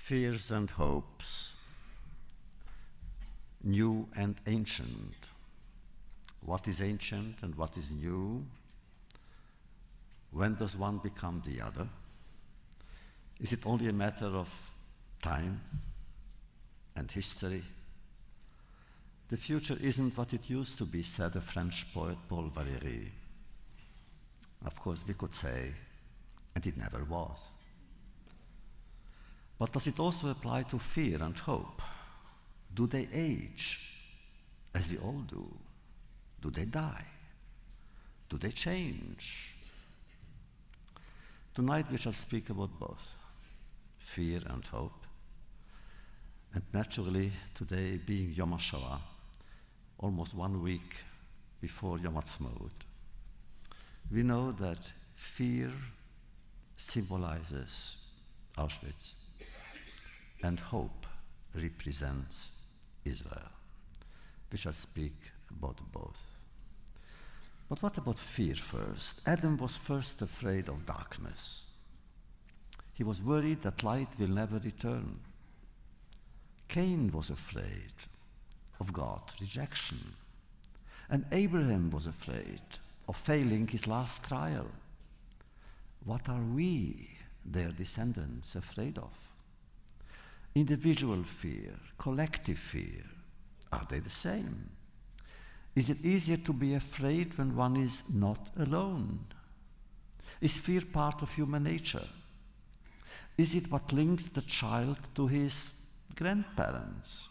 Fears and hopes, new and ancient. What is ancient and what is new? When does one become the other? Is it only a matter of time and history? The future isn't what it used to be, said the French poet Paul Valéry. Of course, we could say, and it never was. But does it also apply to fear and hope? Do they age, as we all do? Do they die? Do they change? Tonight we shall speak about both, fear and hope. And naturally, today being Yom HaShoah, almost 1 week before Yom Ha'atzmaut, we know that fear symbolizes Auschwitz and hope represents Israel. We shall speak about both. But what about fear first? Adam was first afraid of darkness. He was worried that light will never return. Cain was afraid of God's rejection. And Abraham was afraid of failing his last trial. What are we, their descendants, afraid of? Individual fear, collective fear, are they the same? Is it easier to be afraid when one is not alone? Is fear part of human nature? Is it what links the child to his grandparents?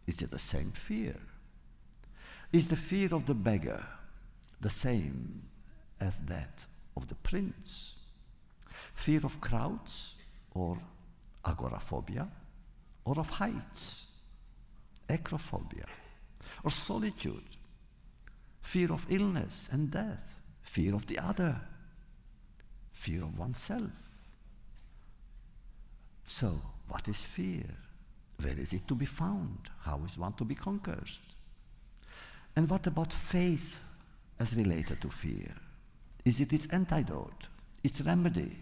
Is it the same fear? Is the fear of the beggar the same as that of the prince? Fear of crowds or agoraphobia, or of heights, acrophobia, or solitude, fear of illness and death, fear of the other, fear of oneself. So, what is fear? Where is it to be found? How is one to be conquered? And what about faith as related to fear? Is it its antidote, its remedy?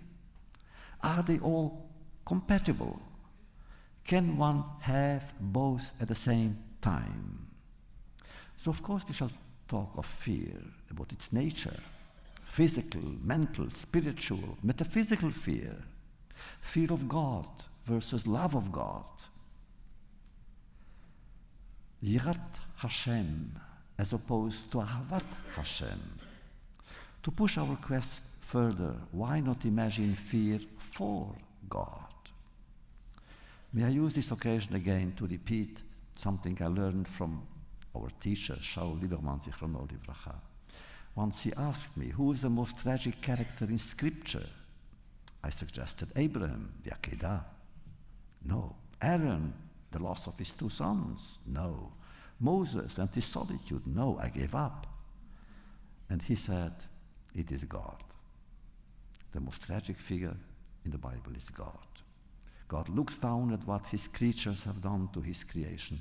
Are they all compatible? Can one have both at the same time? So of course we shall talk of fear, about its nature, physical, mental, spiritual, metaphysical fear, fear of God versus love of God. Yirat Hashem as opposed to Ahavat Hashem. To push our quest further, why not imagine fear for God? May I use this occasion again to repeat something I learned from our teacher, Shaul Lieberman, Zichrono Livracha. Once he asked me, who is the most tragic character in Scripture? I suggested Abraham, the Akedah. No. Aaron, the loss of his 2 sons. No. Moses and his solitude. No, I gave up. And he said, it is God. The most tragic figure in the Bible is God. God looks down at what his creatures have done to his creation,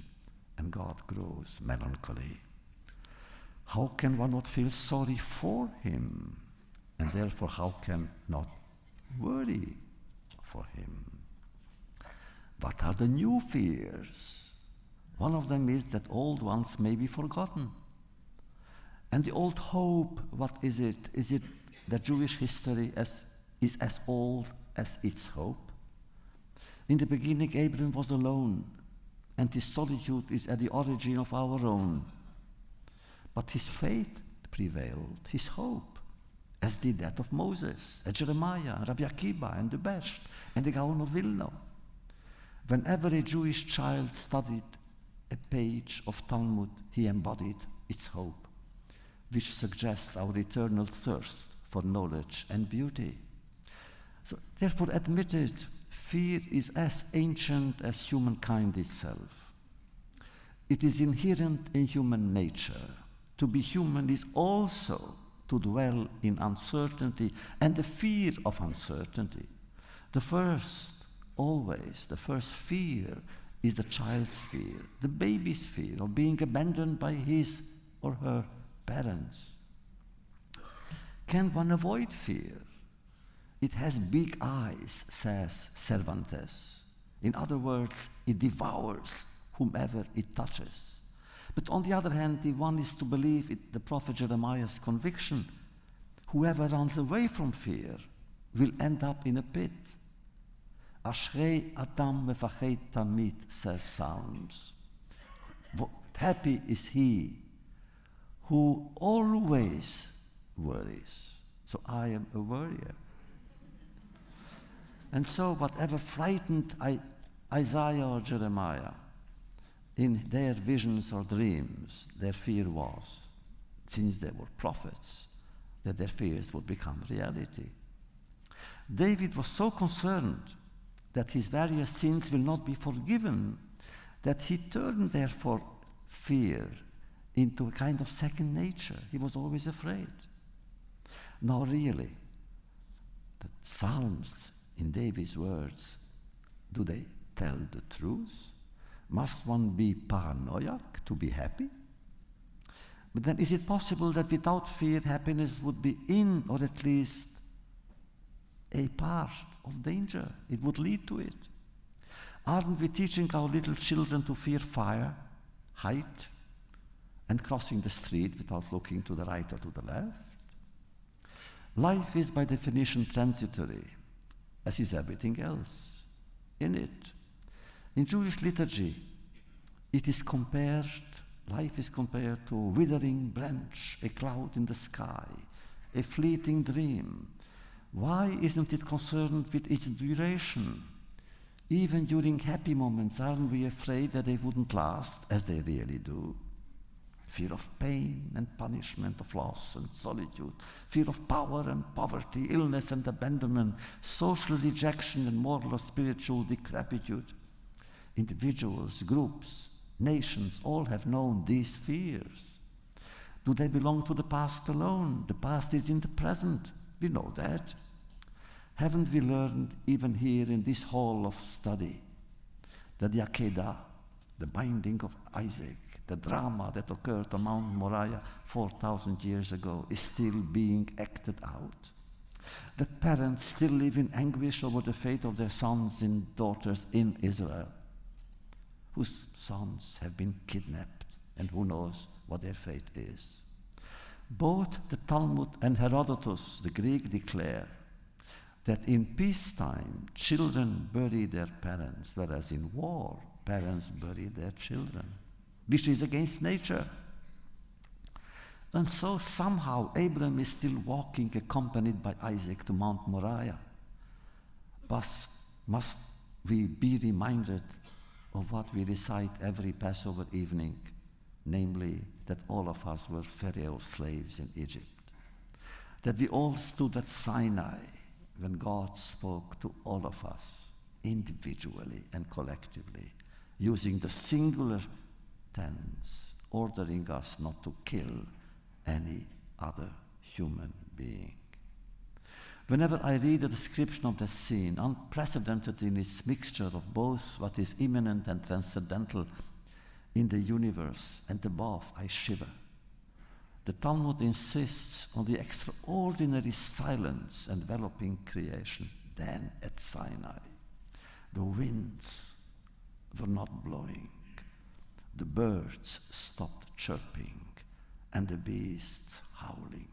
and God grows melancholy. How can one not feel sorry for him? And therefore, how can not worry for him? What are the new fears? One of them is that old ones may be forgotten. And the old hope, what is it? Is it that Jewish history is as old as its hope? In the beginning, Abraham was alone, and his solitude is at the origin of our own. But his faith prevailed, his hope, as did that of Moses, and Jeremiah, and Rabbi Akiva, and the Best, and the Gaon of Vilna. Whenever a Jewish child studied a page of Talmud, he embodied its hope, which suggests our eternal thirst for knowledge and beauty. So, therefore, admit it, fear is as ancient as humankind itself. It is inherent in human nature. To be human is also to dwell in uncertainty and the fear of uncertainty. The first fear is the child's fear, the baby's fear of being abandoned by his or her parents. Can one avoid fear? It has big eyes, says Cervantes. In other words, it devours whomever it touches. But on the other hand, if one is to believe the prophet Jeremiah's conviction, whoever runs away from fear will end up in a pit. Ashrei Adam mefachet tamid, says Psalms. Happy is he who always worries. So I am a worrier. And so whatever frightened Isaiah or Jeremiah in their visions or dreams, their fear was, since they were prophets, that their fears would become reality. David was so concerned that his various sins will not be forgiven, that he turned therefore fear into a kind of second nature. He was always afraid. Now really, the Psalms, in David's words, do they tell the truth? Must one be paranoiac to be happy? But then is it possible that without fear, happiness would be in, or at least a part of danger? It would lead to it. Aren't we teaching our little children to fear fire, height, and crossing the street without looking to the right or to the left? Life is by definition transitory, as is everything else in it. In Jewish liturgy, life is compared to a withering branch, a cloud in the sky, a fleeting dream. Why isn't it concerned with its duration? Even during happy moments, aren't we afraid that they wouldn't last, as they really do? Fear of pain and punishment, of loss and solitude, fear of power and poverty, illness and abandonment, social rejection and moral or spiritual decrepitude. Individuals, groups, nations, all have known these fears. Do they belong to the past alone? The past is in the present. We know that. Haven't we learned, even here in this hall of study, that the Akedah, the binding of Isaac, the drama that occurred on Mount Moriah 4,000 years ago, is still being acted out? That parents still live in anguish over the fate of their sons and daughters in Israel, whose sons have been kidnapped, and who knows what their fate is. Both the Talmud and Herodotus, the Greek, declare that in peacetime, children bury their parents, whereas in war, parents bury their children, which is against nature. And so somehow Abraham is still walking accompanied by Isaac to Mount Moriah. But must we be reminded of what we recite every Passover evening, namely that all of us were Pharaoh's slaves in Egypt, that we all stood at Sinai when God spoke to all of us, individually and collectively, using the singular tense, ordering us not to kill any other human being. Whenever I read a description of that scene, unprecedented in its mixture of both what is immanent and transcendental in the universe and above, I shiver. The Talmud insists on the extraordinary silence enveloping creation. Then at Sinai, the winds were not blowing, the birds stopped chirping, and the beasts howling.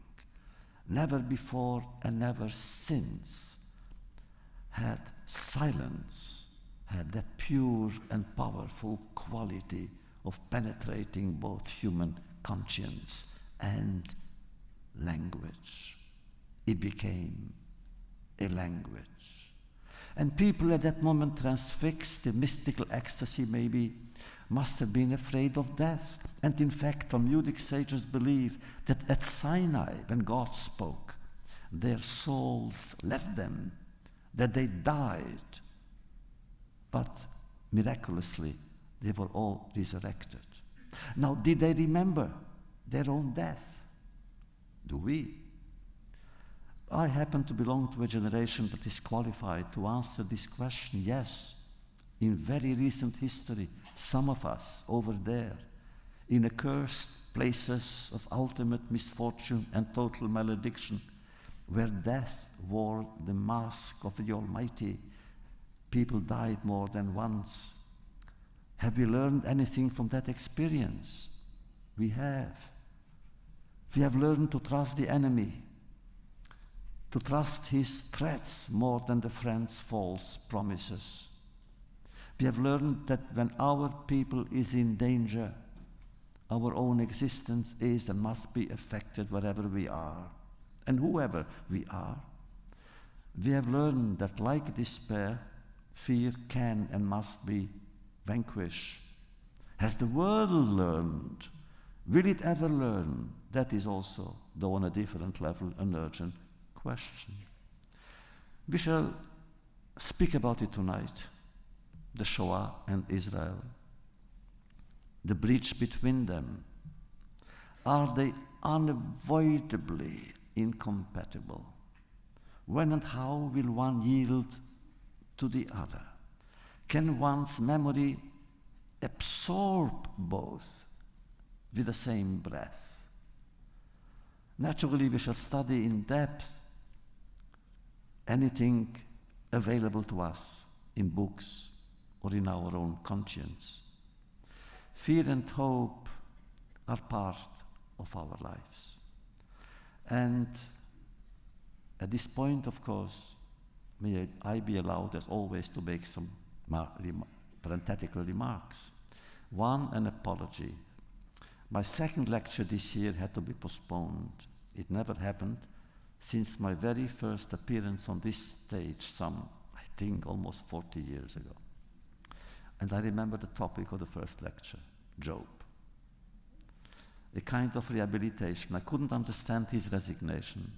Never before and never since had silence had that pure and powerful quality of penetrating both human conscience and language. It became a language. And people at that moment, transfixed in mystical ecstasy maybe, must have been afraid of death. And in fact, Talmudic sages believe that at Sinai, when God spoke, their souls left them, that they died, but miraculously, they were all resurrected. Now, did they remember their own death? Do we? I happen to belong to a generation that is qualified to answer this question. Yes, in very recent history, some of us over there, in accursed places of ultimate misfortune and total malediction, where death wore the mask of the Almighty, people died more than once. Have we learned anything from that experience? We have. We have learned to trust the enemy, to trust his threats more than the friend's false promises. We have learned that when our people is in danger, our own existence is and must be affected wherever we are, and whoever we are. We have learned that like despair, fear can and must be vanquished. Has the world learned? Will it ever learn? That is also, though on a different level, an urgent question. We shall speak about it tonight, the Shoah and Israel, the breach between them. Are they unavoidably incompatible? When and how will one yield to the other? Can one's memory absorb both with the same breath? Naturally, we shall study in depth anything available to us in books or in our own conscience. Fear and hope are part of our lives. And at this point, of course, may I be allowed, as always, to make some parenthetical remarks. One, an apology. My second lecture this year had to be postponed. It never happened since my very first appearance on this stage, some, I think, almost 40 years ago. And I remember the topic of the first lecture, Job. A kind of rehabilitation. I couldn't understand his resignation.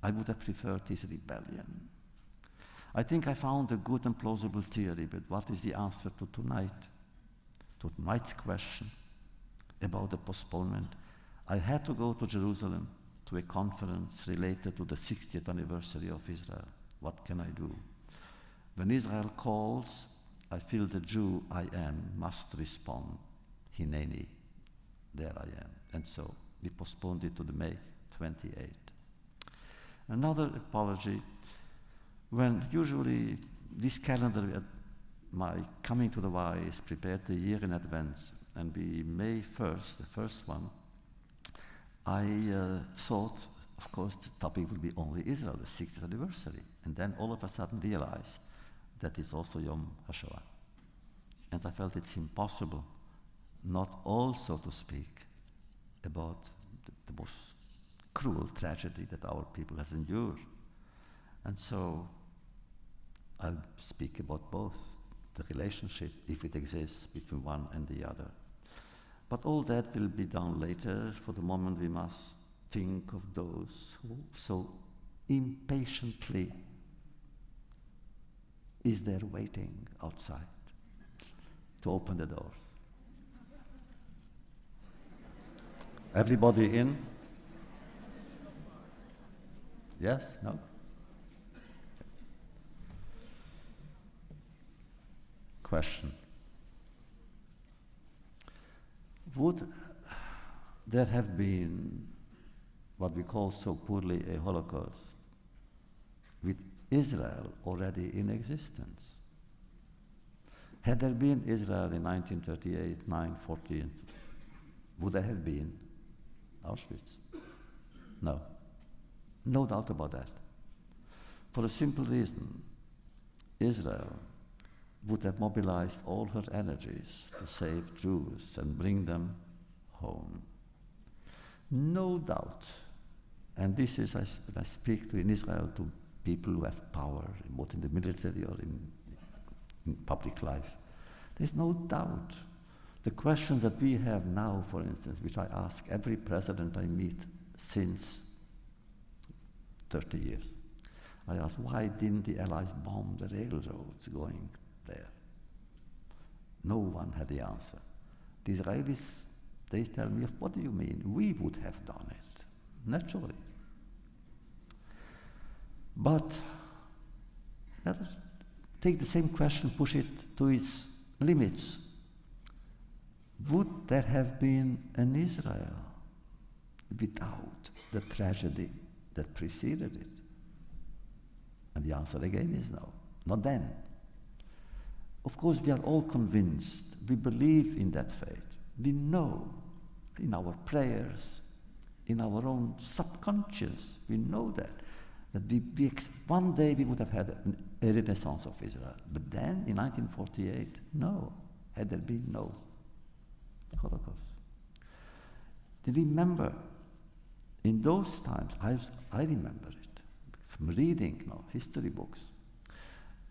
I would have preferred his rebellion. I think I found a good and plausible theory, but what is the answer to tonight? To tonight's question about the postponement. I had to go to Jerusalem to a conference related to the 60th anniversary of Israel. What can I do? When Israel calls, I feel the Jew I am must respond. Hineni, there I am. And so we postponed it to the May 28th. Another apology, when usually this calendar, my coming to the Y is prepared a year in advance, and we May 1st, the first one, I thought, of course, the topic would be only Israel, the 60th anniversary, and then all of a sudden realized that it's also Yom HaShoah. And I felt it's impossible not also to speak about the most cruel tragedy that our people has endured. And so I'll speak about both, the relationship, if it exists, between one and the other. But all that will be done later. For the moment, we must think of those who so impatiently is there waiting outside to open the doors. Everybody in? Yes? No? Question. Would there have been what we call so poorly a Holocaust with Israel already in existence? Had there been Israel in 1938, 1940, would there have been Auschwitz? No. No doubt about that. For a simple reason, Israel would have mobilized all her energies to save Jews and bring them home. No doubt. And this is, when I speak in Israel to people who have power, both in the military or in public life, there's no doubt. The questions that we have now, for instance, which I ask every president I meet since 30 years, I ask, why didn't the Allies bomb the railroads going there? No one had the answer. The Israelis, they tell me, what do you mean? We would have done it, naturally. But let us take the same question, push it to its limits. Would there have been an Israel without the tragedy that preceded it? And the answer again is no, not then. Of course, we are all convinced. We believe in that faith. We know in our prayers, in our own subconscious, we know that one day we would have had a renaissance of Israel. But then, in 1948, no, had there been no Holocaust. Remember, in those times, I remember it from reading history books.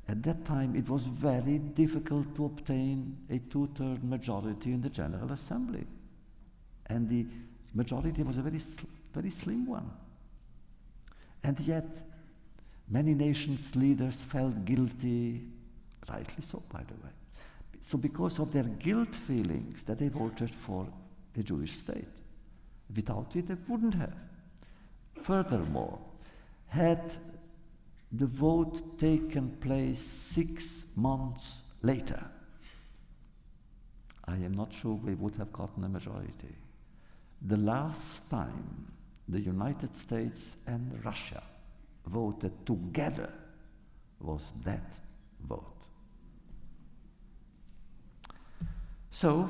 At that time, it was very difficult to obtain a two-third majority in the General Assembly. And the majority was a very slim one. And yet, many nations' leaders felt guilty, rightly so, by the way. So because of their guilt feelings, that they voted for a Jewish state. Without it, they wouldn't have. Furthermore, had the vote taken place 6 months later, I am not sure we would have gotten a majority. The last time the United States and Russia voted together was that vote. So,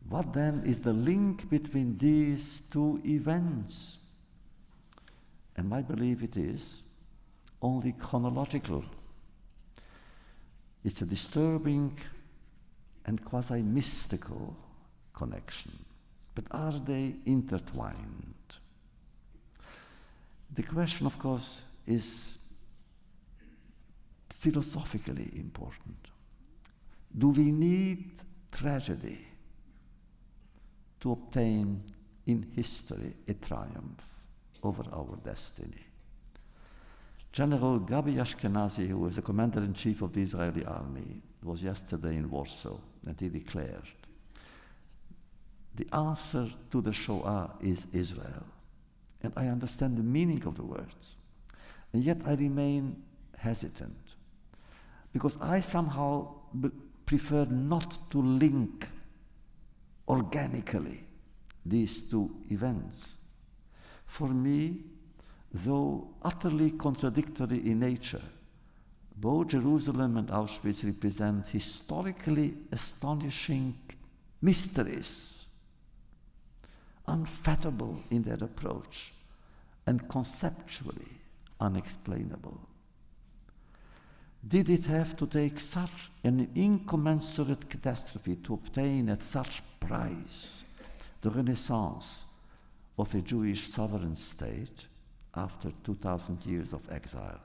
what then is the link between these two events? And I believe it is only chronological. It's a disturbing and quasi-mystical connection. But are they intertwined? The question, of course, is philosophically important. Do we need tragedy to obtain in history a triumph over our destiny? General Gabi Ashkenazi, who was the commander-in-chief of the Israeli army, was yesterday in Warsaw, and he declared, the answer to the Shoah is Israel. And I understand the meaning of the words. And yet I remain hesitant, because I somehow prefer not to link organically these two events. For me, though utterly contradictory in nature, both Jerusalem and Auschwitz represent historically astonishing mysteries, unfathomable in their approach, and conceptually unexplainable. Did it have to take such an incommensurate catastrophe to obtain at such price the renaissance of a Jewish sovereign state after 2,000 years of exile?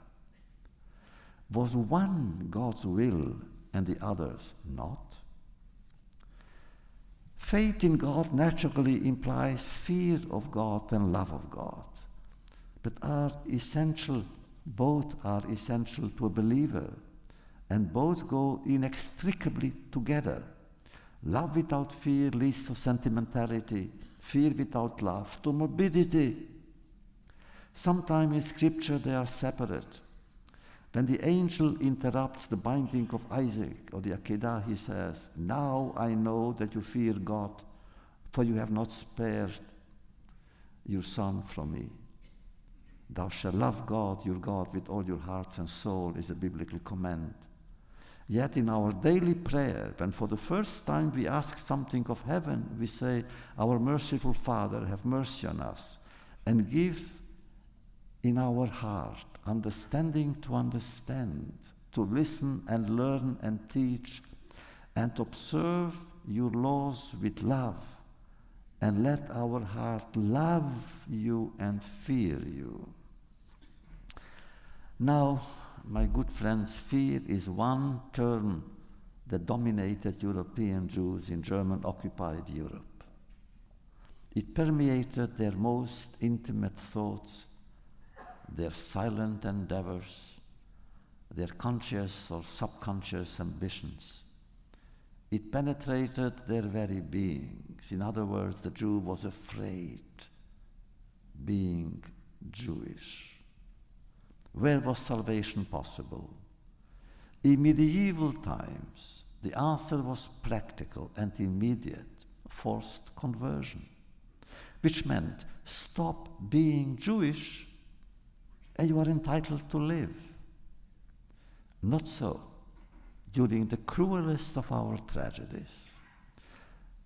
Was one God's will and the others not? Faith in God naturally implies fear of God and love of God, but both are essential to a believer, and both go inextricably together. Love without fear leads to sentimentality, fear without love to morbidity. Sometimes in Scripture they are separate. When the angel interrupts the binding of Isaac or the Akedah, he says, now I know that you fear God, for you have not spared your son from me. Thou shalt love God, your God, with all your heart and soul is a biblical command. Yet in our daily prayer, when for the first time we ask something of heaven, we say, our merciful Father, have mercy on us, and give in our heart understanding to understand, to listen and learn and teach, and observe your laws with love, and let our heart love you and fear you. Now, my good friends, fear is one term that dominated European Jews in German-occupied Europe. It permeated their most intimate thoughts, their silent endeavors, their conscious or subconscious ambitions. It penetrated their very beings. In other words, the Jew was afraid being Jewish. Where was salvation possible? In medieval times, the answer was practical and immediate, forced conversion, which meant stop being Jewish and you are entitled to live. Not so. during the cruelest of our tragedies.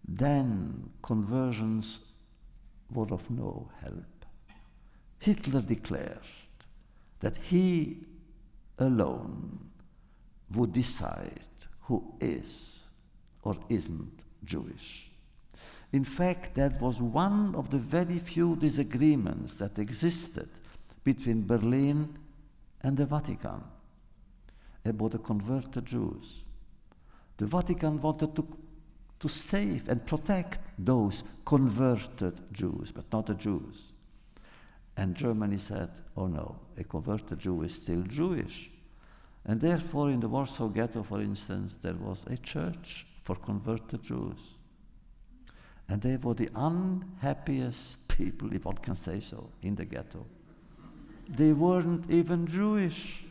Then conversions were of no help. Hitler declared that he alone would decide who is or isn't Jewish. In fact, that was one of the very few disagreements that existed between Berlin and the Vatican about the converted Jews. The Vatican wanted to save and protect those converted Jews, but not the Jews. And Germany said, oh no, a converted Jew is still Jewish. And therefore, in the Warsaw Ghetto, for instance, there was a church for converted Jews. And they were the unhappiest people, if one can say so, in the ghetto. They weren't even Jewish.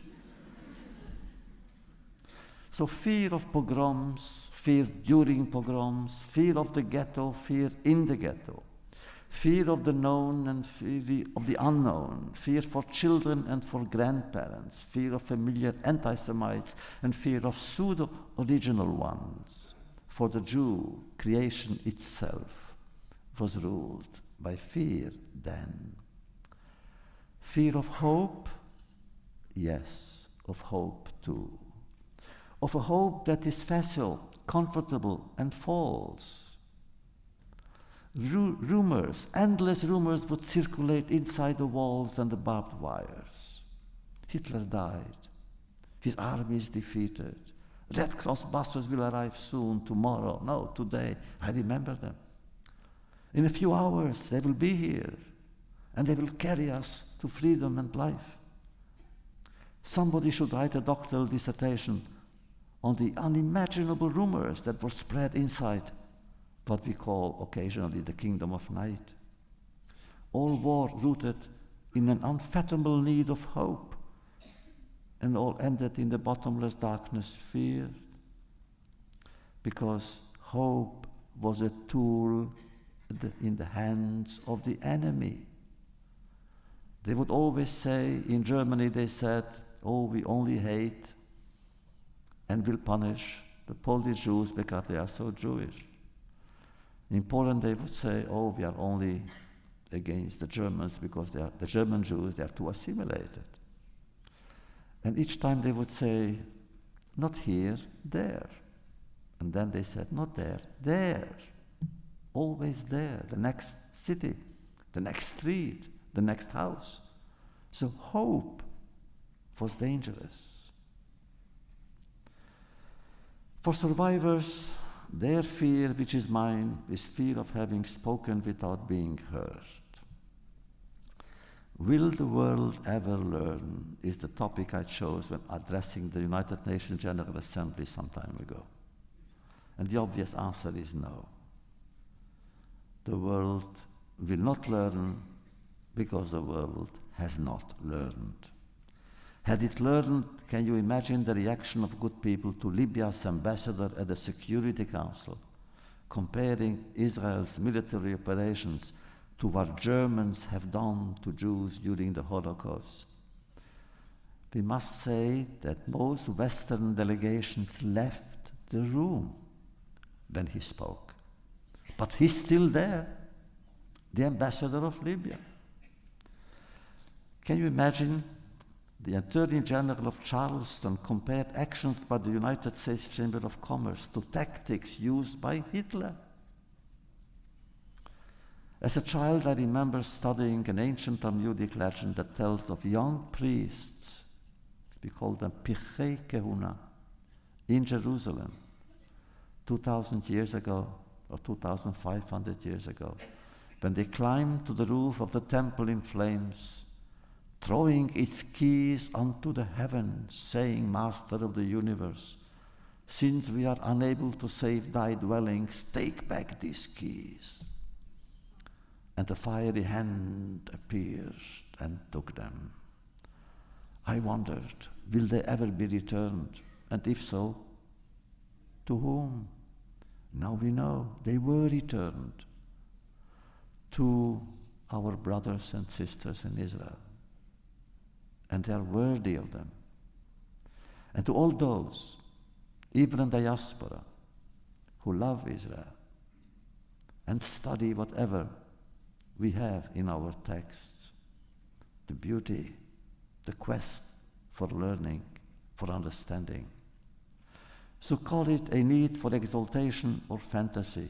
So fear of pogroms, fear during pogroms, fear of the ghetto, fear in the ghetto, fear of the known and fear of the unknown, fear for children and for grandparents, fear of familiar anti-Semites, and fear of pseudo-original ones. For the Jew, creation itself was ruled by fear then. Fear of hope? Yes, of hope too. Of a hope that is facile, comfortable, and false. Rumors, endless rumors would circulate inside the walls and the barbed wires. Hitler died. His army is defeated. Red Cross buses will arrive soon, tomorrow, no, today. I remember them. In a few hours, they will be here, and they will carry us to freedom and life. Somebody should write a doctoral dissertation on the unimaginable rumors that were spread inside what we call occasionally the kingdom of night. All war rooted in an unfathomable need of hope, and all ended in the bottomless darkness, fear, because hope was a tool in the hands of the enemy. They would always say, in Germany they said, oh, we only hate and will punish the Polish Jews because they are so Jewish. In Poland they would say, oh, we are only against the Germans because they are the German Jews, they are too assimilated. And each time they would say, not here, there. And then they said, not there, there. Always there, the next city, the next street, the next house. So hope was dangerous. For survivors, their fear, which is mine, is fear of having spoken without being heard. Will the world ever learn is the topic I chose when addressing the United Nations General Assembly some time ago. And the obvious answer is no. The world will not learn because the world has not learned. Had it learned, can you imagine the reaction of good people to Libya's ambassador at the Security Council, comparing Israel's military operations to what Germans have done to Jews during the Holocaust? We must say that most Western delegations left the room when he spoke. But he's still there, the ambassador of Libya. Can you imagine the Attorney General of Charleston compared actions by the United States Chamber of Commerce to tactics used by Hitler? As a child, I remember studying an ancient Talmudic legend that tells of young priests, we call them Pirchei Kehuna, in Jerusalem, 2,000 years ago, or 2,500 years ago, when they climbed to the roof of the temple in flames, throwing its keys unto the heavens, saying, Master of the universe, since we are unable to save thy dwellings, take back these keys. And the fiery hand appeared and took them. I wondered, will they ever be returned? And if so, to whom? Now we know they were returned to our brothers and sisters in Israel. And they are worthy of them. And to all those even in diaspora, who love Israel and study whatever we have in our texts, the beauty, the quest for learning, for understanding. So call it a need for exaltation or fantasy.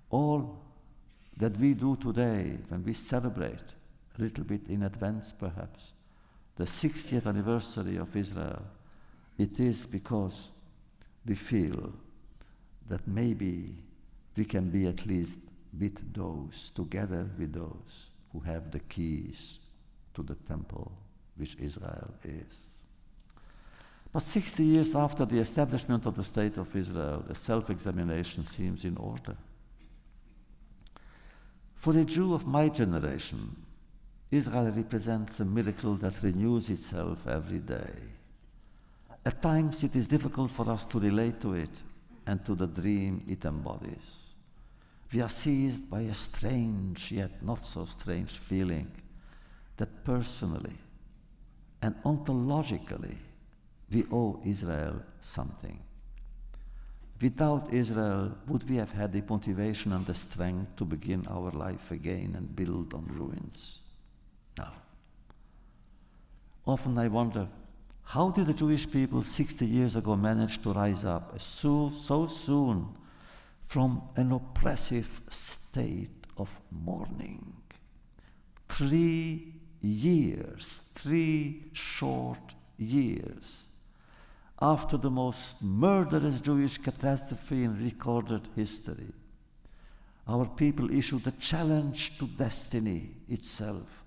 All that we do today, when we celebrate, a little bit in advance perhaps, the 60th anniversary of Israel, it is because we feel that maybe we can be at least with those, together with those who have the keys to the temple which Israel is. But 60 years after the establishment of the State of Israel, the self-examination seems in order. For a Jew of my generation, Israel represents a miracle that renews itself every day. At times it is difficult for us to relate to it and to the dream it embodies. We are seized by a strange yet not so strange feeling that personally and ontologically we owe Israel something. Without Israel, would we have had the motivation and the strength to begin our life again and build on ruins? No. Often I wonder, how did the Jewish people 60 years ago manage to rise up so soon from an oppressive state of mourning? 3 years, 3 short years, after the most murderous Jewish catastrophe in recorded history, our people issued a challenge to destiny itself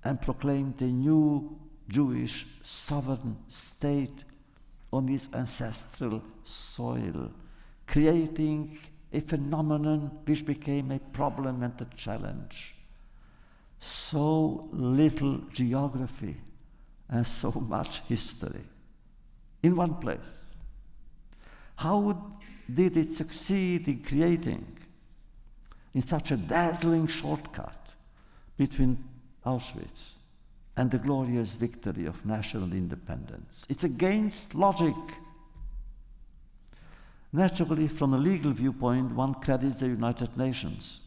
and proclaimed a new Jewish sovereign state on its ancestral soil, creating a phenomenon which became a problem and a challenge. So little geography and so much history in one place. How did it succeed in creating, in such a dazzling shortcut between Auschwitz and the glorious victory of national independence? It's against logic. Naturally, from a legal viewpoint, one credits the United Nations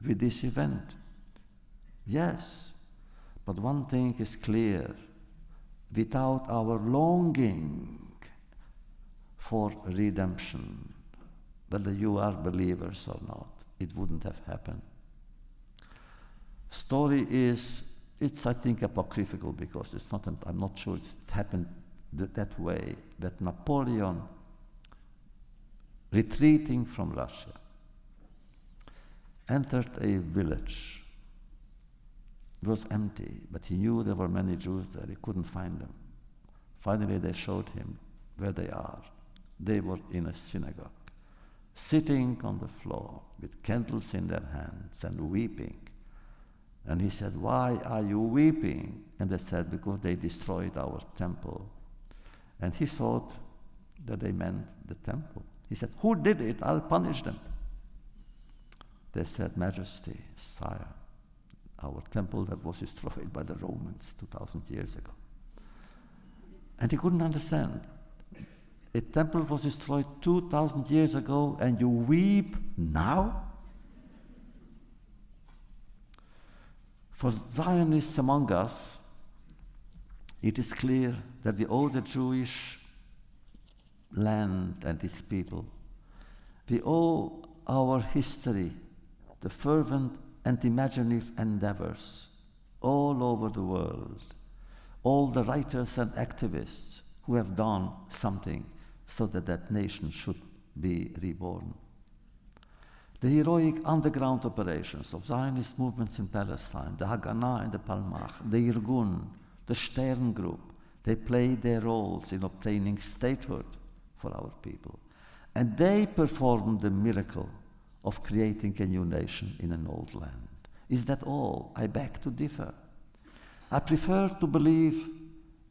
with this event. Yes, but one thing is clear. Without our longing for redemption, whether you are believers or not, it wouldn't have happened. Story is, it's I think apocryphal because it's not, I'm not sure it happened that way, that Napoleon, retreating from Russia, entered a village. It was empty, but he knew there were many Jews there. He couldn't find them. Finally, they showed him where they are. They were in a synagogue, sitting on the floor with candles in their hands and weeping. And he said, "Why are you weeping?" And they said, "Because they destroyed our temple." And he thought that they meant the temple. He said, "Who did it? I'll punish them." They said, "Majesty, sire, our temple that was destroyed by the Romans 2,000 years ago." And he couldn't understand. A temple was destroyed 2,000 years ago and you weep now? For Zionists among us, it is clear that we owe the Jewish land and its people. We owe our history, the fervent and imaginative endeavors all over the world, all the writers and activists who have done something so that that nation should be reborn. The heroic underground operations of Zionist movements in Palestine, the Haganah and the Palmach, the Irgun, the Stern Group, they played their roles in obtaining statehood for our people. And they performed the miracle of creating a new nation in an old land. Is that all? I beg to differ. I prefer to believe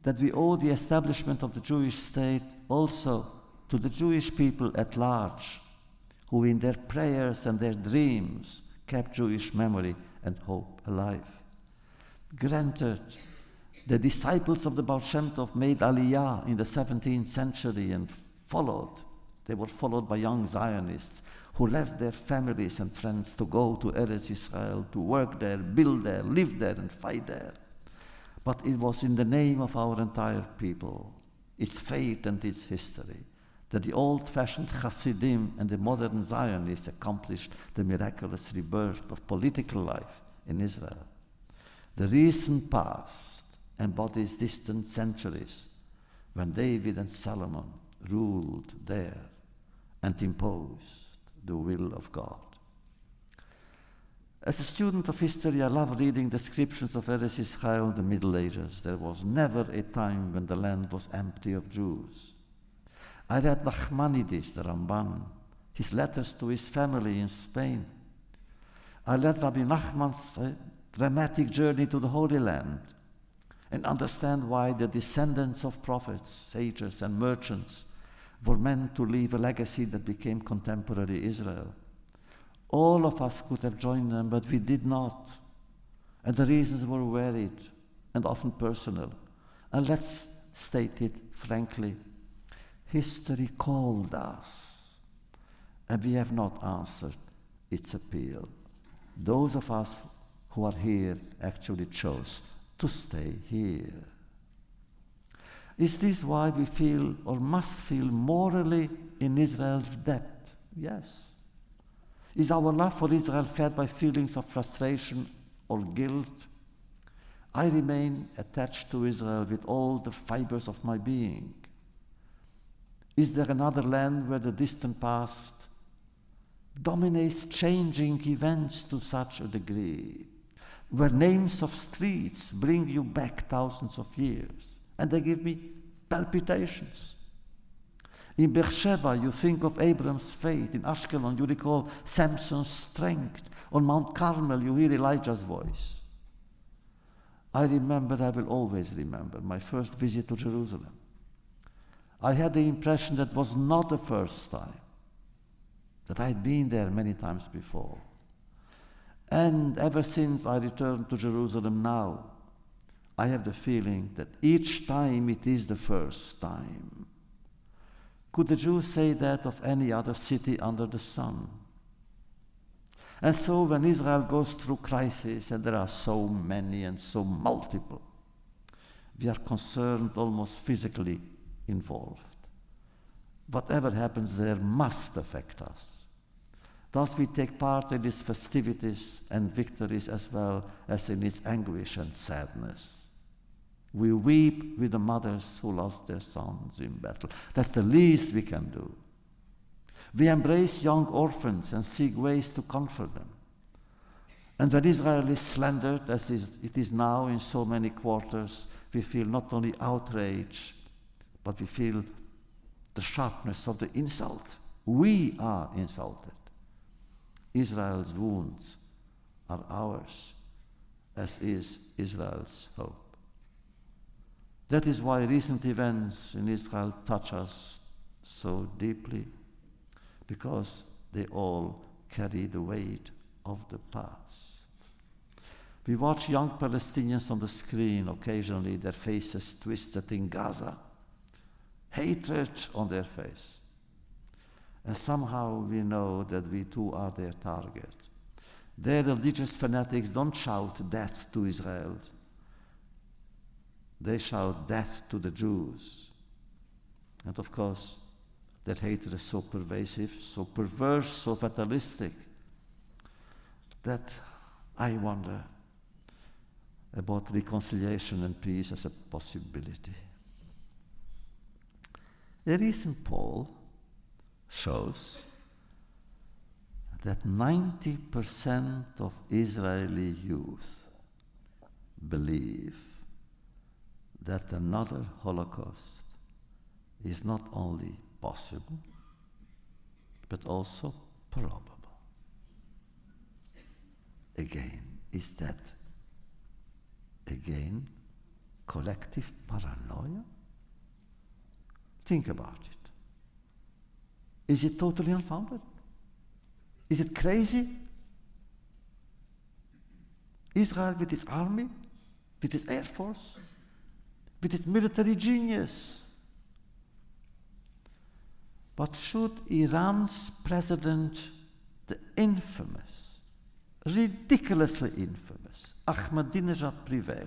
that we owe the establishment of the Jewish state also to the Jewish people at large, who in their prayers and their dreams kept Jewish memory and hope alive. Granted, the disciples of the Baal Shem Tov made Aliyah in the 17th century and followed. They were followed by young Zionists who left their families and friends to go to Eretz Israel, to work there, build there, live there, and fight there. But it was in the name of our entire people, its faith and its history, that the old-fashioned Hasidim and the modern Zionists accomplished the miraculous rebirth of political life in Israel. The recent past embodies distant centuries when David and Solomon ruled there and imposed the will of God. As a student of history, I love reading descriptions of Eretz Israel in the Middle Ages. There was never a time when the land was empty of Jews. I read Nachmanides, the Ramban, his letters to his family in Spain. I read Rabbi Nachman's dramatic journey to the Holy Land and understand why the descendants of prophets, sages, and merchants were meant to leave a legacy that became contemporary Israel. All of us could have joined them, but we did not. And the reasons were varied and often personal. And let's state it frankly. History called us, and we have not answered its appeal. Those of us who are here actually chose to stay here. Is this why we feel or must feel morally in Israel's debt? Yes. Is our love for Israel fed by feelings of frustration or guilt? I remain attached to Israel with all the fibers of my being. Is there another land where the distant past dominates changing events to such a degree, where names of streets bring you back thousands of years, and they give me palpitations? In Beersheba, you think of Abraham's faith. In Ashkelon, you recall Samson's strength. On Mount Carmel, you hear Elijah's voice. I will always remember, my first visit to Jerusalem. I had the impression that was not the first time, that I had been there many times before. And ever since I returned to Jerusalem now, I have the feeling that each time it is the first time. Could the Jews say that of any other city under the sun? And so when Israel goes through crises, and there are so many and so multiple, we are concerned, almost physically involved. Whatever happens there must affect us. Thus we take part in its festivities and victories as well as in its anguish and sadness. We weep with the mothers who lost their sons in battle. That's the least we can do. We embrace young orphans and seek ways to comfort them. And when Israel is slandered, as it is now in so many quarters, we feel not only outrage, but we feel the sharpness of the insult. We are insulted. Israel's wounds are ours, as is Israel's hope. That is why recent events in Israel touch us so deeply, because they all carry the weight of the past. We watch young Palestinians on the screen, occasionally their faces twisted in Gaza, hatred on their face. And somehow we know that we too are their target. Their religious fanatics don't shout death to Israel. They shout death to the Jews. And of course, that hatred is so pervasive, so perverse, so fatalistic, that I wonder about reconciliation and peace as a possibility. A recent poll shows that 90% of Israeli youth believe that another Holocaust is not only possible, but also probable. Again, is that, again, collective paranoia? Think about it. Is it totally unfounded? Is it crazy? Israel with its army, with its air force, with its military genius, But should Iran's president, the infamous, ridiculously infamous Ahmadinejad, prevail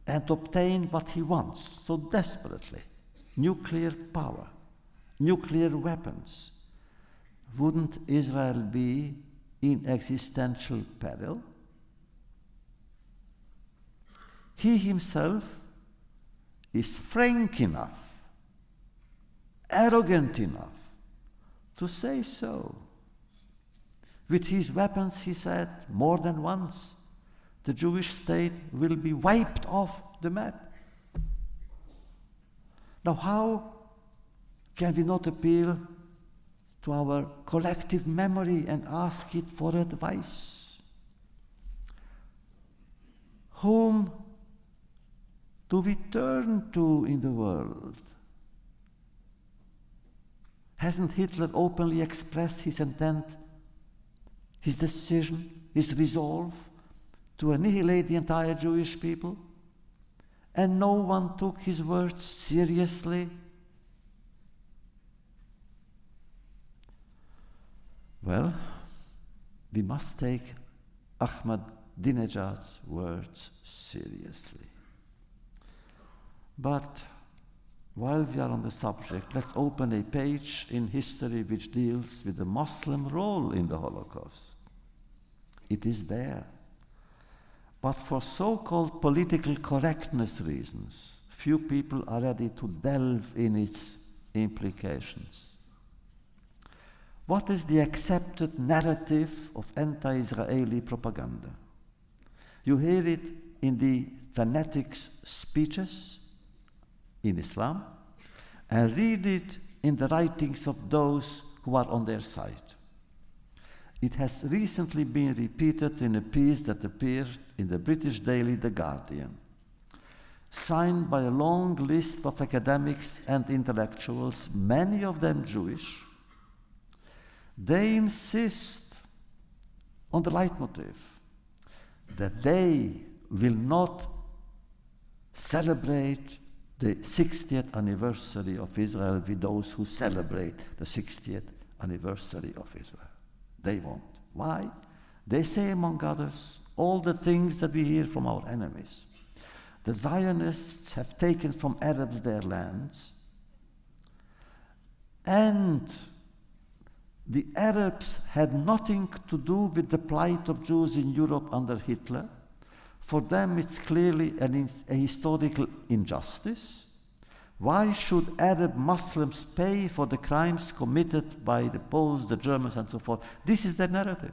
and obtain what he wants so desperately, nuclear power, nuclear weapons, wouldn't Israel be in existential peril? He himself is frank enough, arrogant enough to say so. With his weapons, he said more than once, the Jewish state will be wiped off the map. Now, how can we not appeal to our collective memory and ask it for advice? Whom do we turn to in the world? Hasn't Hitler openly expressed his intent, his decision, his resolve to annihilate the entire Jewish people? And no one took his words seriously? Well, we must take Ahmadinejad's words seriously. But while we are on the subject, let's open a page in history which deals with the Muslim role in the Holocaust. It is there. But for so-called political correctness reasons, few people are ready to delve in its implications. What is the accepted narrative of anti-Israeli propaganda? You hear it in the fanatics' speeches in Islam, and read it in the writings of those who are on their side. It has recently been repeated in a piece that appeared in the British daily The Guardian, signed by a long list of academics and intellectuals, many of them Jewish. They insist on the leitmotif that they will not celebrate the 60th anniversary of Israel with those who celebrate the 60th anniversary of Israel. They won't. Why? They say, among others, all the things that we hear from our enemies. The Zionists have taken from Arabs their lands, and the Arabs had nothing to do with the plight of Jews in Europe under Hitler. For them, it's clearly a historical injustice. Why should Arab Muslims pay for the crimes committed by the Poles, the Germans, and so forth? This is their narrative.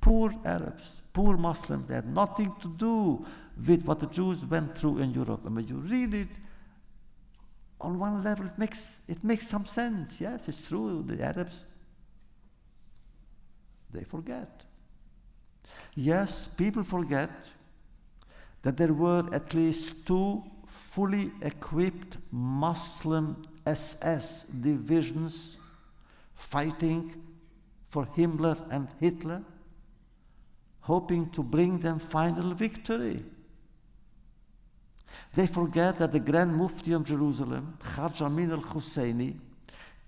Poor Arabs, poor Muslims, they had nothing to do with what the Jews went through in Europe. And when you read it, on one level, it makes some sense. Yes, it's true, the Arabs, they forget. Yes, people forget that there were at least 2 fully equipped Muslim SS divisions fighting for Himmler and Hitler, hoping to bring them final victory. They forget that the Grand Mufti of Jerusalem, Hajj Amin al-Husseini,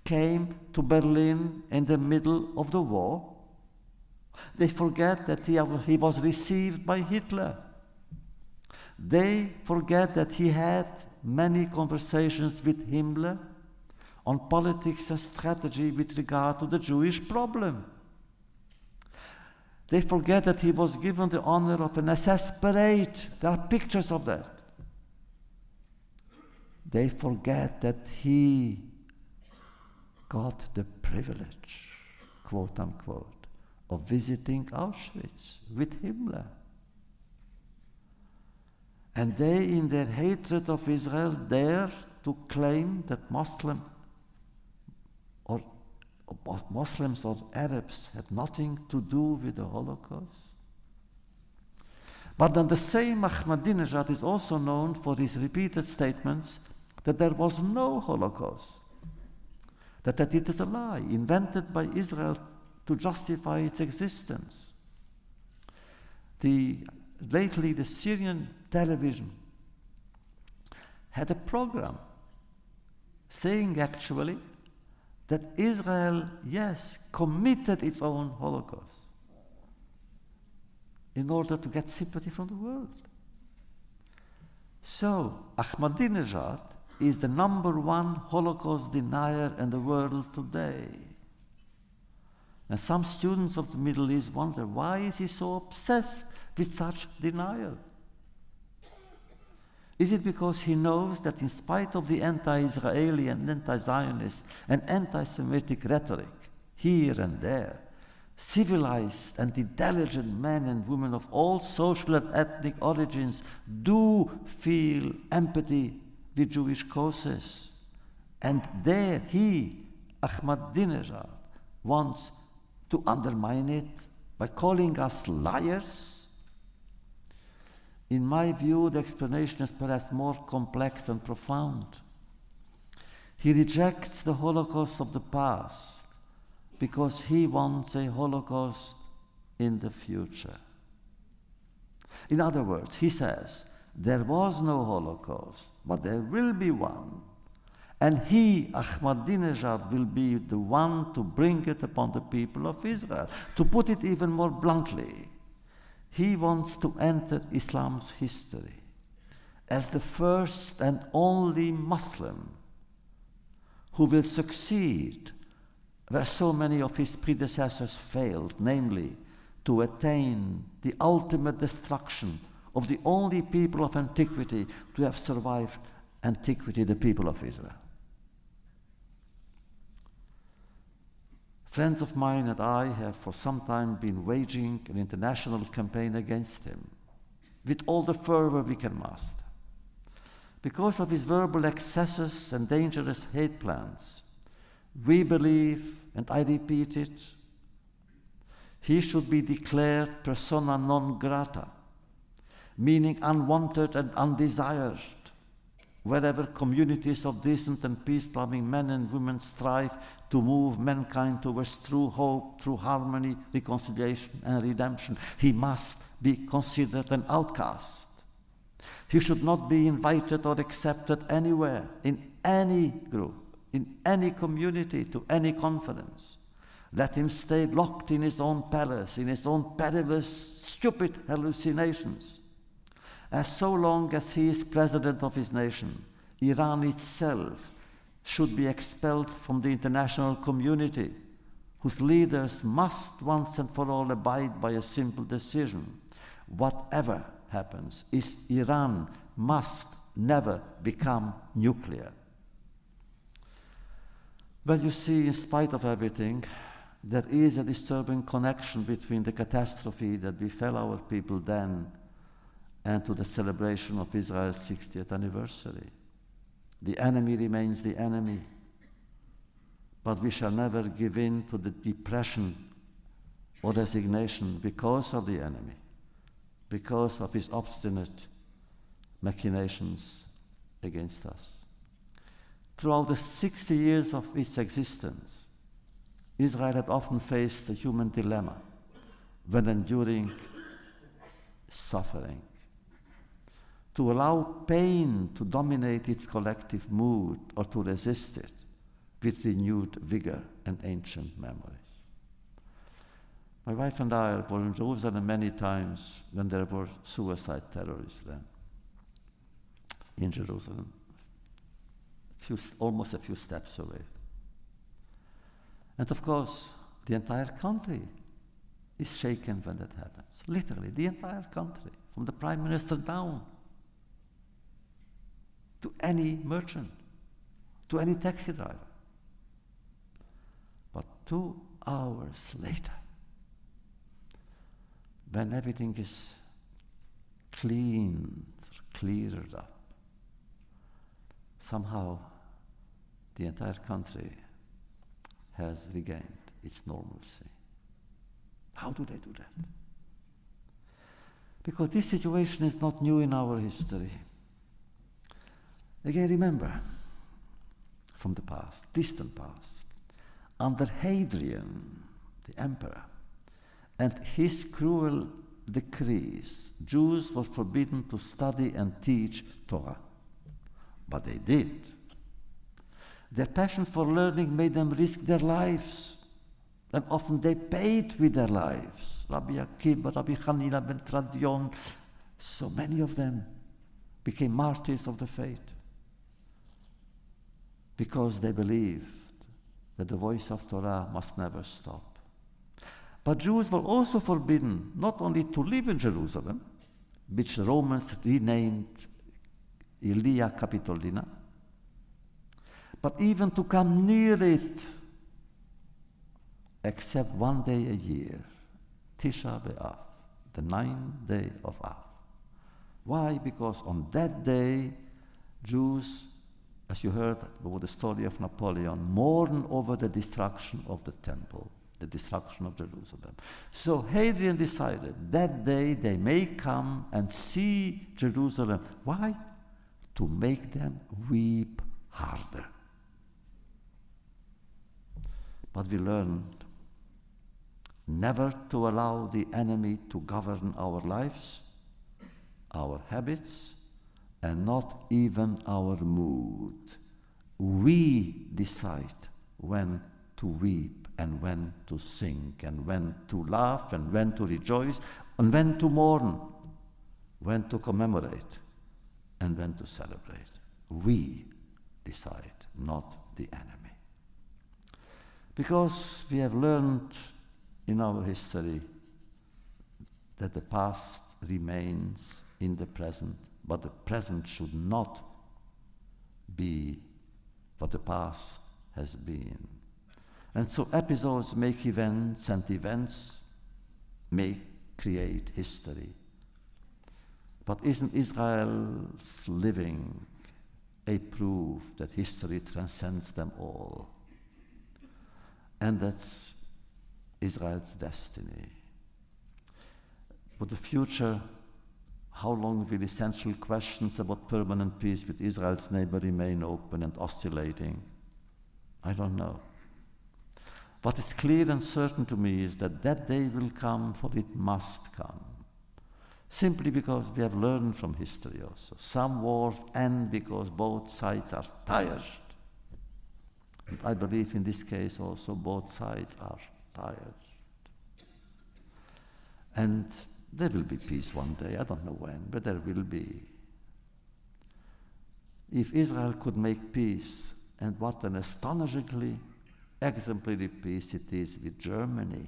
came to Berlin in the middle of the war. They forget that he was received by Hitler. They forget that he had many conversations with Himmler on politics and strategy with regard to the Jewish problem. They forget that he was given the honor of an SS parade. There are pictures of that. They forget that he got the privilege, quote unquote, of visiting Auschwitz with Himmler. And they, in their hatred of Israel, dare to claim that Muslims or Arabs had nothing to do with the Holocaust. But then the same Ahmadinejad is also known for his repeated statements that there was no Holocaust, that it is a lie invented by Israel to justify its existence. Lately, the Syrian television had a program saying actually that Israel, yes, committed its own Holocaust in order to get sympathy from the world. So, Ahmadinejad is the #1 Holocaust denier in the world today. And some students of the Middle East wonder, why is he so obsessed with such denial? Is it because he knows that in spite of the anti-Israeli and anti-Zionist and anti-Semitic rhetoric here and there, civilized and intelligent men and women of all social and ethnic origins do feel empathy with Jewish causes? And there he, Ahmadinejad, wants to undermine it by calling us liars? In my view, the explanation is perhaps more complex and profound. He rejects the Holocaust of the past because he wants a Holocaust in the future. In other words, he says, there was no Holocaust, but there will be one. And he, Ahmadinejad, will be the one to bring it upon the people of Israel. To put it even more bluntly, he wants to enter Islam's history as the first and only Muslim who will succeed where so many of his predecessors failed, namely to attain the ultimate destruction of the only people of antiquity to have survived antiquity, the people of Israel. Friends of mine and I have for some time been waging an international campaign against him with all the fervor we can muster. Because of his verbal excesses and dangerous hate plans, we believe, and I repeat it, he should be declared persona non grata, meaning unwanted and undesired, wherever communities of decent and peace-loving men and women strive to move mankind towards true hope, through harmony, reconciliation, and redemption. He must be considered an outcast. He should not be invited or accepted anywhere, in any group, in any community, to any conference. Let him stay locked in his own palace, in his own perilous, stupid hallucinations. As so long as he is president of his nation, Iran itself should be expelled from the international community, whose leaders must once and for all abide by a simple decision. Whatever happens, Iran must never become nuclear. Well, you see, in spite of everything, there is a disturbing connection between the catastrophe that befell our people then and to the celebration of Israel's 60th anniversary. The enemy remains the enemy, but we shall never give in to the depression or resignation because of the enemy, because of his obstinate machinations against us. Throughout the 60 years of its existence, Israel had often faced a human dilemma when enduring suffering. To allow pain to dominate its collective mood or to resist it with renewed vigor and ancient memories. My wife and I were in Jerusalem many times when there were suicide terrorists then in Jerusalem, almost a few steps away. And of course, the entire country is shaken when that happens. Literally, the entire country, from the Prime Minister down, to any merchant, to any taxi driver. But 2 hours later, when everything is cleaned, cleared up, somehow the entire country has regained its normalcy. How do they do that? Because this situation is not new in our history. Again, remember, from the past, distant past, under Hadrian, the emperor, and his cruel decrees, Jews were forbidden to study and teach Torah. But they did. Their passion for learning made them risk their lives. And often they paid with their lives. Rabbi Akiva, Rabbi Hanina ben Tradion, so many of them became martyrs of the faith because they believed that the voice of Torah must never stop. But Jews were also forbidden not only to live in Jerusalem, which the Romans renamed Aelia Capitolina, but even to come near it, except one day a year, Tisha B'Av, the 9th day of Av. Why? Because on that day, Jews, as you heard about the story of Napoleon, mourn over the destruction of the temple, the destruction of Jerusalem. So Hadrian decided that day they may come and see Jerusalem. Why? To make them weep harder. But we learned never to allow the enemy to govern our lives, our habits, and not even our mood. We decide when to weep and when to sing and when to laugh and when to rejoice and when to mourn, when to commemorate and when to celebrate. We decide, not the enemy. Because we have learned in our history that the past remains in the present, but the present should not be what the past has been. And so episodes make events, and events may create history. But isn't Israel's living a proof that history transcends them all? And that's Israel's destiny. For the future, how long will essential questions about permanent peace with Israel's neighbor remain open and oscillating? I don't know. What is clear and certain to me is that that day will come, for it must come. Simply because we have learned from history also. Some wars end because both sides are tired. And I believe in this case also both sides are tired. And there will be peace one day, I don't know when, but there will be. If Israel could make peace, and what an astonishingly exemplary peace it is with Germany,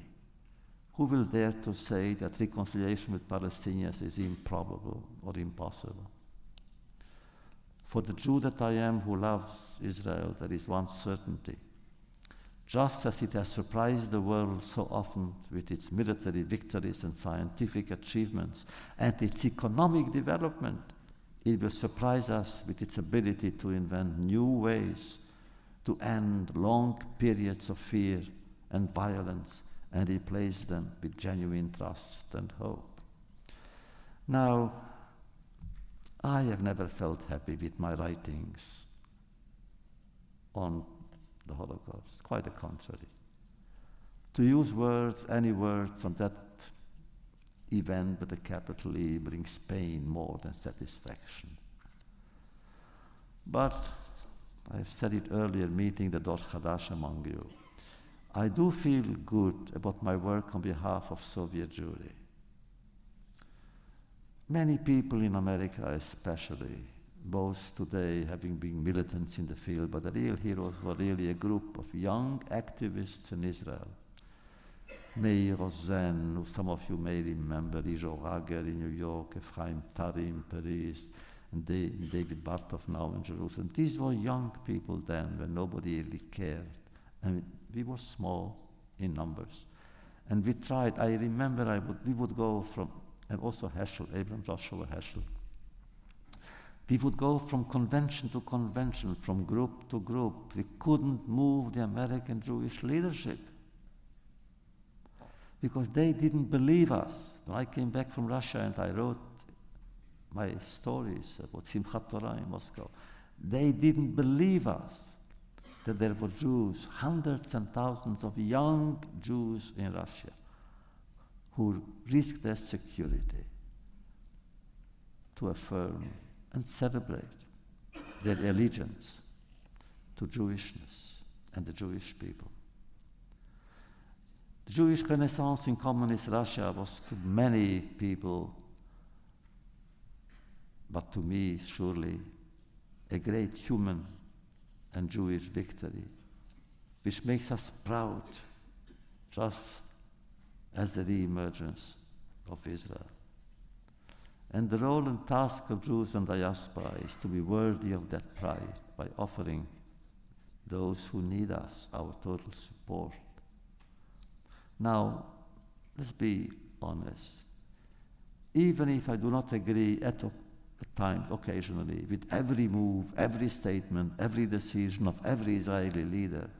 who will dare to say that reconciliation with Palestinians is improbable or impossible? For the Jew that I am who loves Israel, there is one certainty. Just as it has surprised the world so often with its military victories and scientific achievements and its economic development, it will surprise us with its ability to invent new ways to end long periods of fear and violence and replace them with genuine trust and hope. Now, I have never felt happy with my writings on the Holocaust, quite the contrary. To use words, any words on that event with a capital E brings pain more than satisfaction. But I've said it earlier, meeting the Dor Chadash among you, I do feel good about my work on behalf of Soviet Jewry. Many people in America especially, both today having been militants in the field, but the real heroes were really a group of young activists in Israel. Meir Rosen, who some of you may remember, Ijo Rager in New York, Ephraim Tari in Paris, and David Bartov now in Jerusalem. These were young people then, when nobody really cared. And we were small in numbers. And we tried, I remember we would go from, and also Heschel, Abraham Joshua Heschel, we would go from convention to convention, from group to group. We couldn't move the American Jewish leadership because they didn't believe us. When I came back from Russia and I wrote my stories about Simchat Torah in Moscow, they didn't believe us that there were Jews, hundreds and thousands of young Jews in Russia who risked their security to affirm and celebrate their allegiance to Jewishness and the Jewish people. The Jewish Renaissance in communist Russia was to many people, but to me surely, a great human and Jewish victory, which makes us proud, just as the re-emergence of Israel. And the role and task of Jews and diaspora is to be worthy of that pride by offering those who need us our total support. Now, let's be honest. Even if I do not agree at times, occasionally, with every move, every statement, every decision of every Israeli leader,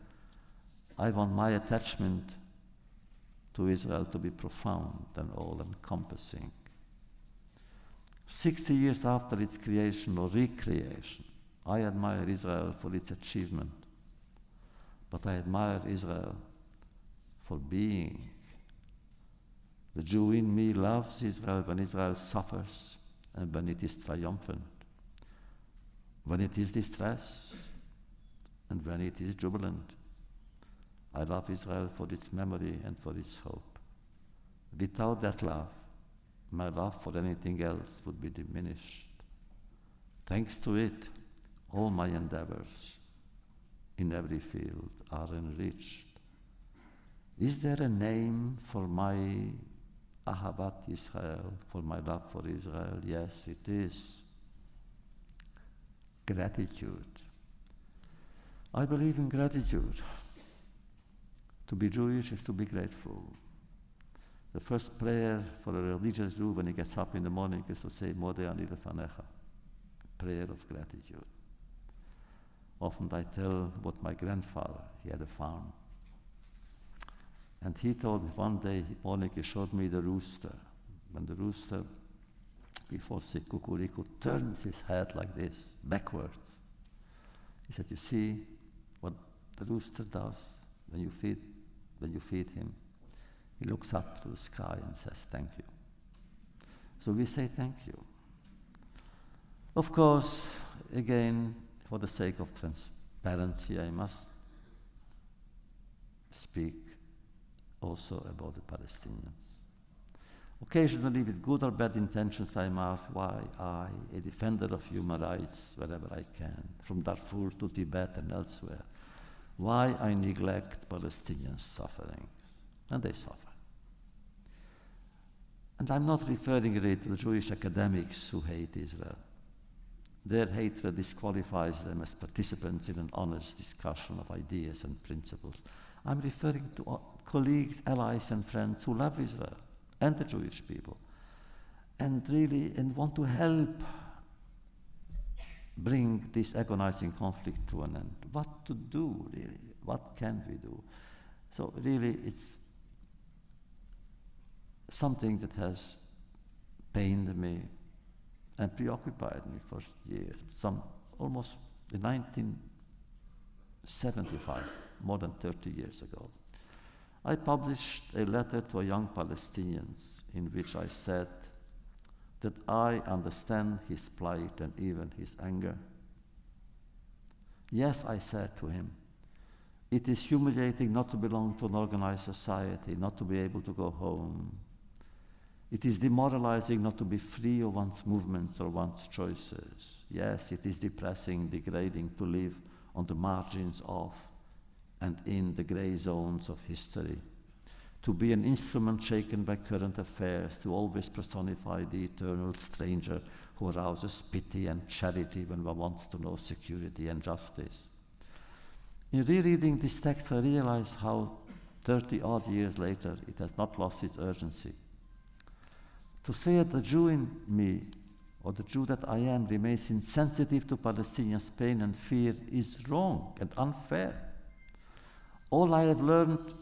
I want my attachment to Israel to be profound and all-encompassing. 60 years after its creation or recreation, I admire Israel for its achievement, but I admire Israel for being. The Jew in me loves Israel when Israel suffers and when it is triumphant, when it is distressed and when it is jubilant. I love Israel for its memory and for its hope. Without that love, my love for anything else would be diminished. Thanks to it, all my endeavors in every field are enriched. Is there a name for my Ahavat Israel, for my love for Israel? Yes, it is. Gratitude. I believe in gratitude. To be Jewish is to be grateful. The first prayer for a religious Jew when he gets up in the morning is to say, Modeh ani lefanecha, prayer of gratitude. Often I tell what my grandfather, he had a farm. And he told me one day, morning, he showed me the rooster. When the rooster, before say kukuriku, turns his head like this, backwards. He said, you see what the rooster does when you feed him? He looks up to the sky and says, thank you. So we say thank you. Of course, again, for the sake of transparency, I must speak also about the Palestinians. Occasionally, with good or bad intentions, I'm asked why I, a defender of human rights wherever I can, from Darfur to Tibet and elsewhere, why I neglect Palestinian sufferings. And they suffer. And I'm not referring really to the Jewish academics who hate Israel. Their hatred disqualifies them as participants in an honest discussion of ideas and principles. I'm referring to colleagues, allies, and friends who love Israel and the Jewish people, and really want to help bring this agonizing conflict to an end. What to do, really? What can we do? So really, it's something that has pained me and preoccupied me for years. Almost in 1975, more than 30 years ago, I published a letter to young Palestinians in which I said that I understand his plight and even his anger. Yes, I said to him, it is humiliating not to belong to an organized society, not to be able to go home. It is demoralizing not to be free of one's movements or one's choices. Yes, it is depressing, degrading to live on the margins of and in the gray zones of history, to be an instrument shaken by current affairs, to always personify the eternal stranger who arouses pity and charity when one wants to know security and justice. In rereading this text, I realize how 30-odd years later it has not lost its urgency. To say that the Jew in me, or the Jew that I am, remains insensitive to Palestinians' pain and fear is wrong and unfair. All I have learned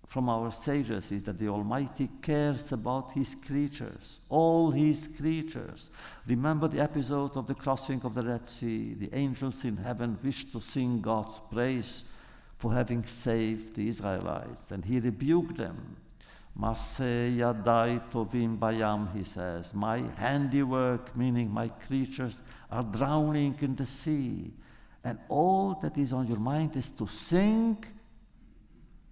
from our sages is that the Almighty cares about His creatures, all His creatures. Remember the episode of the crossing of the Red Sea. The angels in heaven wished to sing God's praise for having saved the Israelites, and He rebuked them. Maseh yadai tovim bayam, He says, my handiwork, meaning my creatures, are drowning in the sea. and all that is on your mind is to sing.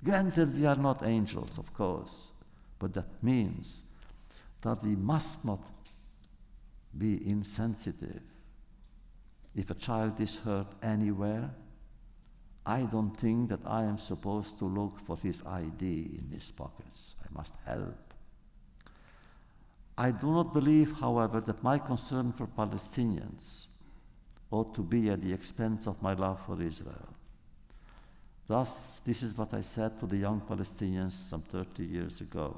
Granted, we are not angels, of course, but that means that we must not be insensitive. If a child is hurt anywhere, I don't think that I am supposed to look for his ID in his pockets. I must help. I do not believe, however, that my concern for Palestinians ought to be at the expense of my love for Israel. Thus, this is what I said to the young Palestinians some 30 years ago.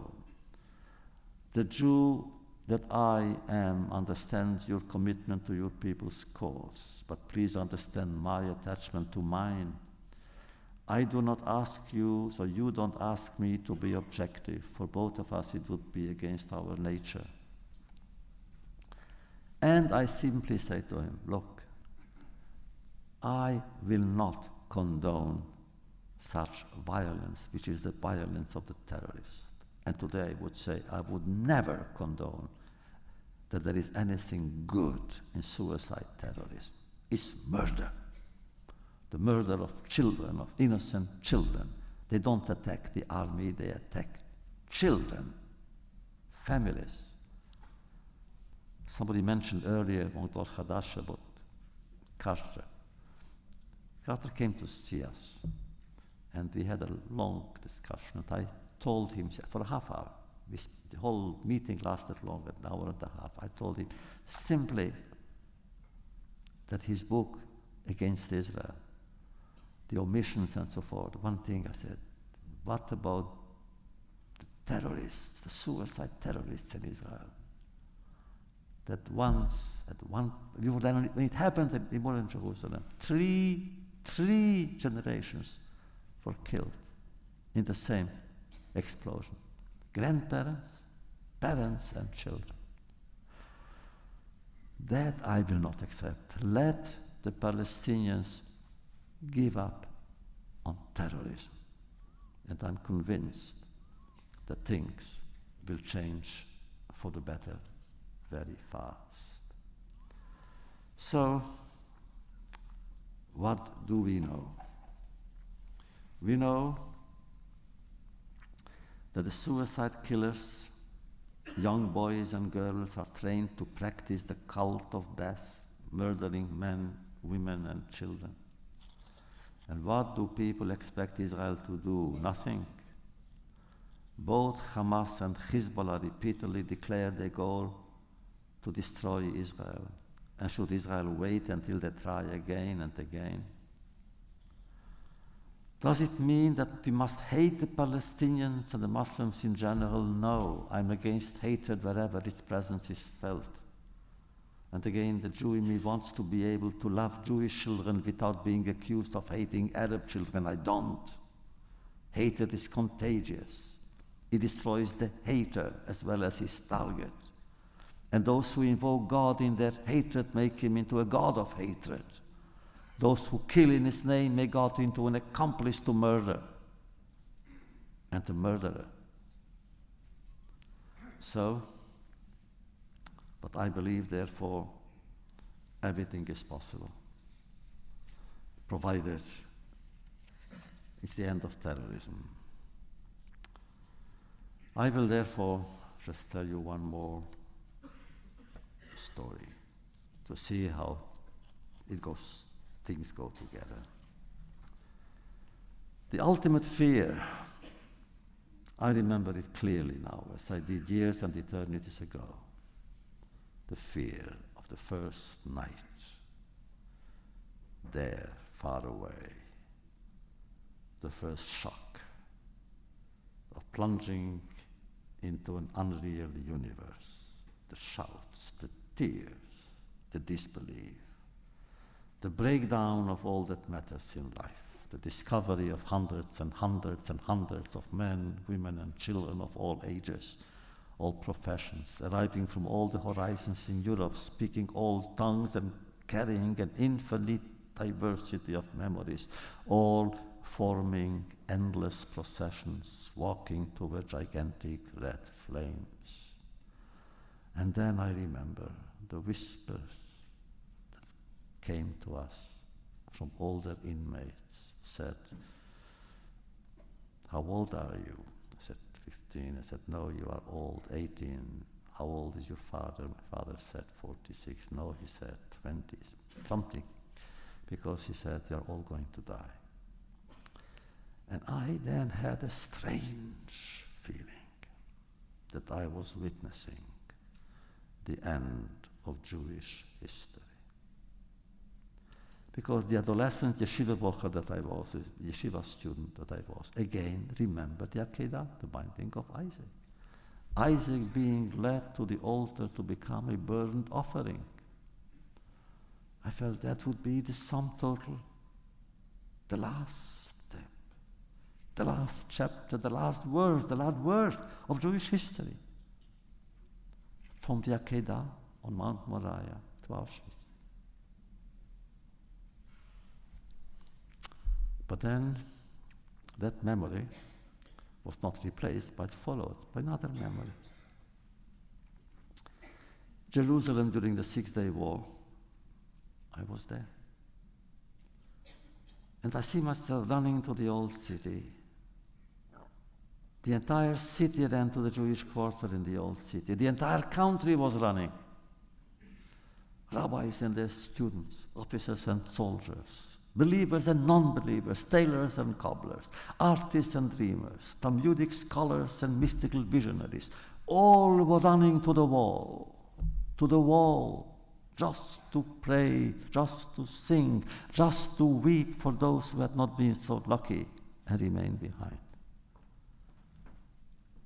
The Jew that I am understands your commitment to your people's cause, but please understand my attachment to mine. I do not ask you, so you don't ask me to be objective. For both of us, it would be against our nature. And I simply say to him, look, I will not condone such violence, which is the violence of the terrorist. And today I would say I would never condone that there is anything good in suicide terrorism. It's murder. The murder of children, of innocent children. They don't attack the army, they attack children, families. Somebody mentioned earlier, Dr. Hadash, about Carter. Carter came to see us, and we had a long discussion. And I told him, for a half hour, the whole meeting lasted longer, an hour and a half. I told him simply that his book against Israel, the omissions and so forth, one thing I said, what about the terrorists, the suicide terrorists in Israel? That when it happened in modern Jerusalem, three generations were killed in the same explosion. Grandparents, parents, and children. That I will not accept. Let the Palestinians give up on terrorism. And I'm convinced that things will change for the better very fast. So, what do we know? We know that the suicide killers, young boys and girls, are trained to practice the cult of death, murdering men, women, and children. And what do people expect Israel to do? Nothing. Both Hamas and Hezbollah repeatedly declare their goal to destroy Israel. And should Israel wait until they try again and again? Does it mean that we must hate the Palestinians and the Muslims in general? No. I'm against hatred wherever its presence is felt. And again, the Jew in me wants to be able to love Jewish children without being accused of hating Arab children. I don't. Hatred is contagious. It destroys the hater as well as his target. And those who invoke God in their hatred make him into a god of hatred. Those who kill in his name make God into an accomplice to murder and a murderer. So, but I believe, therefore, everything is possible, provided it's the end of terrorism. I will therefore just tell you one more story to see how things go together. The ultimate fear, I remember it clearly now, as I did years and eternities ago. The fear of the first night, there, far away. The first shock of plunging into an unreal universe. The shouts, the tears, the disbelief. The breakdown of all that matters in life. The discovery of hundreds and hundreds and hundreds of men, women, and children of all ages, all professions, arriving from all the horizons in Europe, speaking all tongues and carrying an infinite diversity of memories, all forming endless processions, walking toward gigantic red flames. And then I remember the whispers that came to us from older inmates said, "How old are you?" I said, 15. I said, "No, you are old, 18. How old is your father?" My father said, 46. No, he said, 20, something. Because he said, "You're all going to die." And I then had a strange feeling that I was witnessing the end of Jewish history. Because the adolescent yeshiva worker that I was, the yeshiva student that I was, again remembered the Akedah, the binding of Isaac. Isaac being led to the altar to become a burnt offering. I felt that would be the sum total, the last step, the last chapter, the last verse, the last word of Jewish history. From the Akedah on Mount Moriah to Auschwitz. But then that memory was not replaced, but followed by another memory. Jerusalem during the Six-Day War, I was there. And I see myself running to the old city. The entire city ran to the Jewish quarter in the old city. The entire country was running. Rabbis and their students, officers and soldiers, believers and non-believers, tailors and cobblers, artists and dreamers, Talmudic scholars and mystical visionaries, all were running to the wall, just to pray, just to sing, just to weep for those who had not been so lucky and remained behind.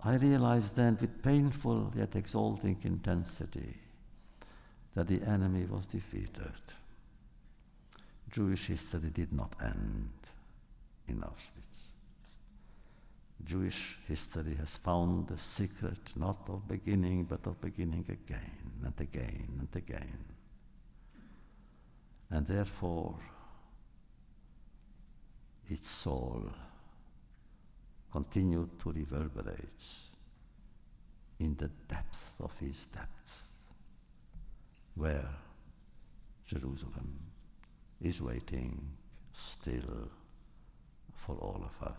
I realized then with painful yet exalting intensity that the enemy was defeated. Jewish history did not end in Auschwitz. Jewish history has found the secret not of beginning, but of beginning again and again and again. And therefore, its soul continued to reverberate in the depth of his depths, where Jerusalem is waiting still for all of us.